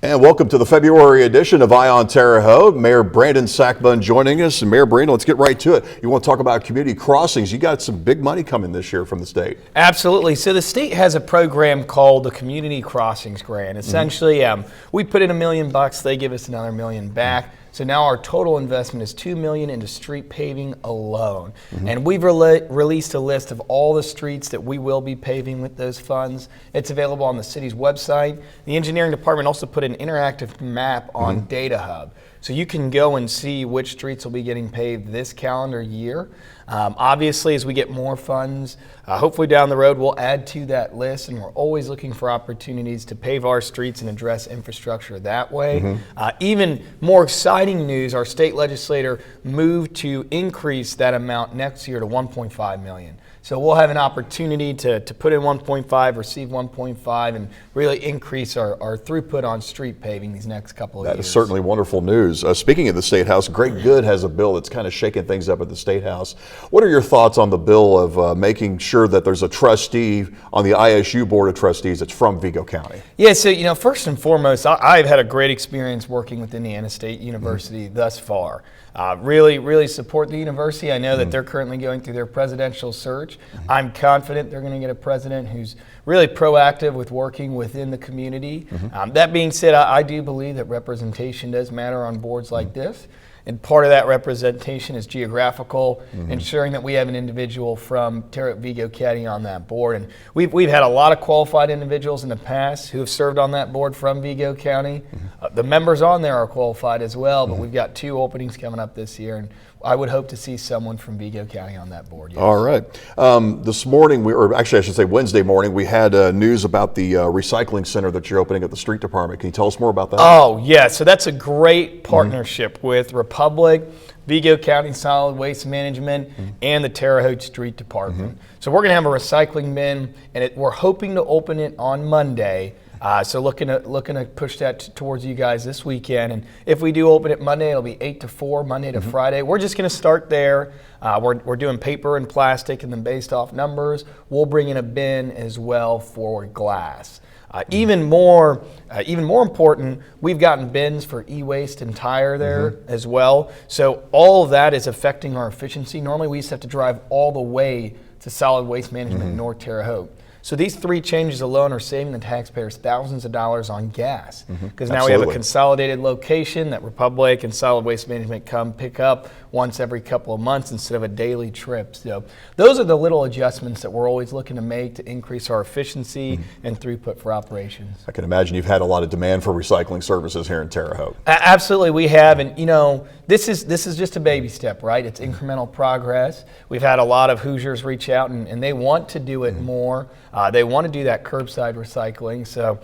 And welcome to the February edition of Eye on Terre Haute. Mayor Brandon Sakbun joining us. And Mayor Brandon, let's get right to it. You want to talk about community crossings. You got some big money coming this year from the state. Absolutely. So the state has a program called the Community Crossings Grant. Essentially, we put in $1 million, they give us another $1 million back. So now our total investment is $2 million into street paving alone. And we've released a list of all the streets that we will be paving with those funds. It's available on the city's website. The engineering department also put an interactive map on Data Hub. So you can go and see which streets will be getting paved this calendar year. Obviously, as we get more funds, hopefully down the road, we'll add to that list, and we're always looking for opportunities to pave our streets and address infrastructure that way. Even more exciting news, our state legislator moved to increase that amount next year to $1.5 million. So we'll have an opportunity to put in 1.5, receive 1.5, and really increase our throughput on street paving these next couple of years. That is certainly wonderful news. Speaking of the State House, Greg Good has a bill that's kind of shaking things up at the State House. What are your thoughts on the bill of making sure that there's a trustee on the ISU Board of Trustees that's from Vigo County? Yeah, so first and foremost, I've had a great experience working with Indiana State University thus far. Really support the university. I know that they're currently going through their presidential search. I'm confident they're going to get a president who's really proactive with working within the community. That being said, I do believe that representation does matter on boards like this. And part of that representation is geographical, ensuring that we have an individual from Terre Haute Vigo County on that board. And we've had a lot of qualified individuals in the past who have served on that board from Vigo County. The members on there are qualified as well, but we've got 2 openings coming up this year, and I would hope to see someone from Vigo County on that board. Yes. All right. This morning, or actually I should say Wednesday morning, we had news about the recycling center that you're opening at the street department. Can you tell us more about that? Oh, yeah. So that's a great partnership with Republic, Vigo County Solid Waste Management, and the Terre Haute Street Department. So we're going to have a recycling bin, and we're hoping to open it on Monday. So looking to push that towards you guys this weekend. And if we do open it Monday, it'll be 8 to 4, Monday to Friday. We're just going to start there. We're doing paper and plastic, and then based off numbers, we'll bring in a bin as well for glass. Even more important, we've gotten bins for e-waste and tire there as well. So all of that is affecting our efficiency. Normally we used to have to drive all the way to Solid Waste Management in North Terre Haute. So these 3 changes alone are saving the taxpayers thousands of dollars on gas, because now we have a consolidated location that Republic and Solid Waste Management come pick up once every couple of months instead of a daily trip. So those are the little adjustments that we're always looking to make to increase our efficiency and throughput for operations. I can imagine you've had a lot of demand for recycling services here in Terre Haute. Absolutely, we have, and this is just a baby step, right? It's incremental progress. We've had a lot of Hoosiers reach out, and they want to do it more. They want to do that curbside recycling. So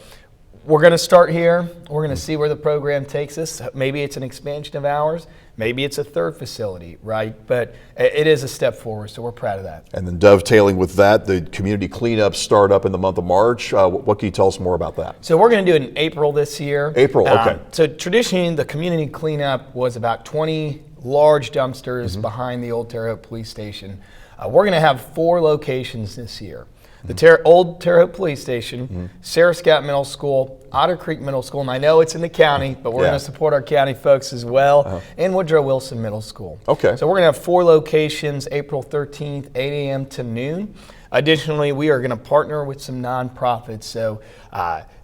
we're going to start here. We're going to see where the program takes us. Maybe it's an expansion of ours. Maybe it's a 3rd facility, right? But it is a step forward, so we're proud of that. And then dovetailing with that, the community cleanups start up in the month of March. What can you tell us more about that? So we're going to do it in April this year. April, okay. So traditionally, the community cleanup was about 20 large dumpsters behind the old Terre Haute police station. We're going to have 4 locations this year. The old Terre Haute Police Station, Sarah Scott Middle School, Otter Creek Middle School, and I know it's in the county, but we're going to support our county folks as well, and Woodrow Wilson Middle School. Okay. So we're going to have 4 locations, April 13th, 8 a.m. to noon. Additionally, we are going to partner with some nonprofits. So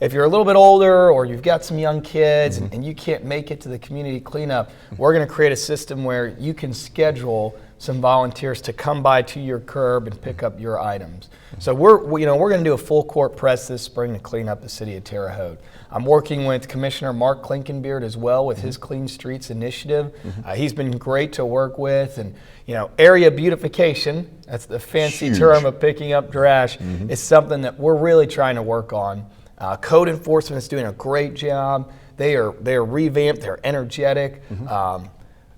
if you're a little bit older or you've got some young kids and you can't make it to the community cleanup, we're going to create a system where you can schedule some volunteers to come by to your curb and pick up your items. So we're going to do a full court press this spring to clean up the city of Terre Haute. I'm working with Commissioner Mark Klinkenbeard as well with his Clean Streets initiative. He's been great to work with, and area beautification, that's the fancy term of picking up trash, is something that we're really trying to work on. Code enforcement is doing a great job. They are revamped, they're energetic.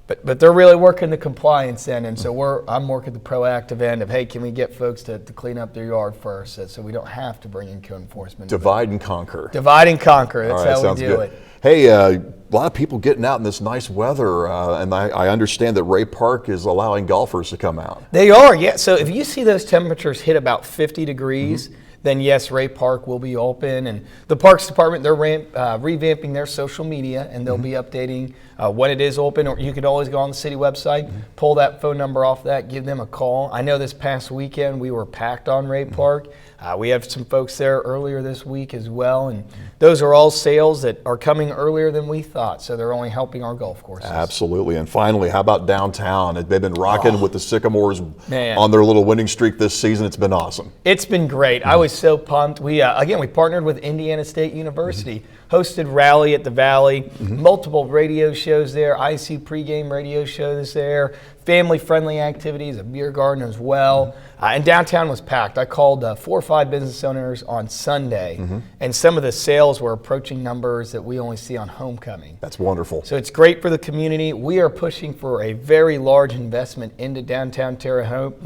But they're really working the compliance end, and so I'm working the proactive end of, hey, can we get folks to clean up their yard first, so we don't have to bring in code enforcement. Divide and conquer. Divide and conquer, that's how we do it. Hey, a lot of people getting out in this nice weather, and I understand that Ray Park is allowing golfers to come out. They are, yeah. So if you see those temperatures hit about 50 degrees, then yes, Ray Park will be open. And the Parks Department, they're revamping their social media, and they'll be updating when it is open. Or you can always go on the city website, pull that phone number off that, give them a call. I know this past weekend we were packed on Ray Park. We have some folks there earlier this week as well, and those are all sales that are coming earlier than we thought, so they're only helping our golf courses. Absolutely. And finally, how about downtown? They've been rocking with the Sycamores Man. on their little winning streak this season. It's been awesome. It's been great. I was so pumped. We partnered with Indiana State University, hosted Rally at the Valley, multiple radio shows there, IC pregame radio shows there, family-friendly activities, a beer garden as well. And downtown was packed. I called 4 or 5 business owners on Sunday, and some of the sales were approaching numbers that we only see on homecoming. That's wonderful. So it's great for the community. We are pushing for a very large investment into downtown Terre Haute.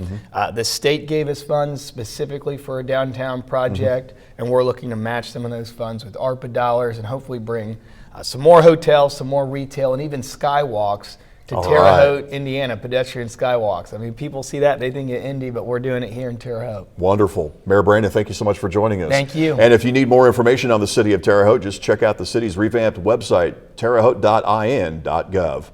The state gave us funds specifically for a downtown project, and we're looking to match some of those funds with ARPA dollars and hopefully bring some more hotels, some more retail, and even skywalks to Terre Haute, Indiana, pedestrian skywalks. I mean, people see that, they think of Indy, but we're doing it here in Terre Haute. Wonderful. Mayor Brandon, thank you so much for joining us. Thank you. And if you need more information on the city of Terre Haute, just check out the city's revamped website, terrehaute.in.gov.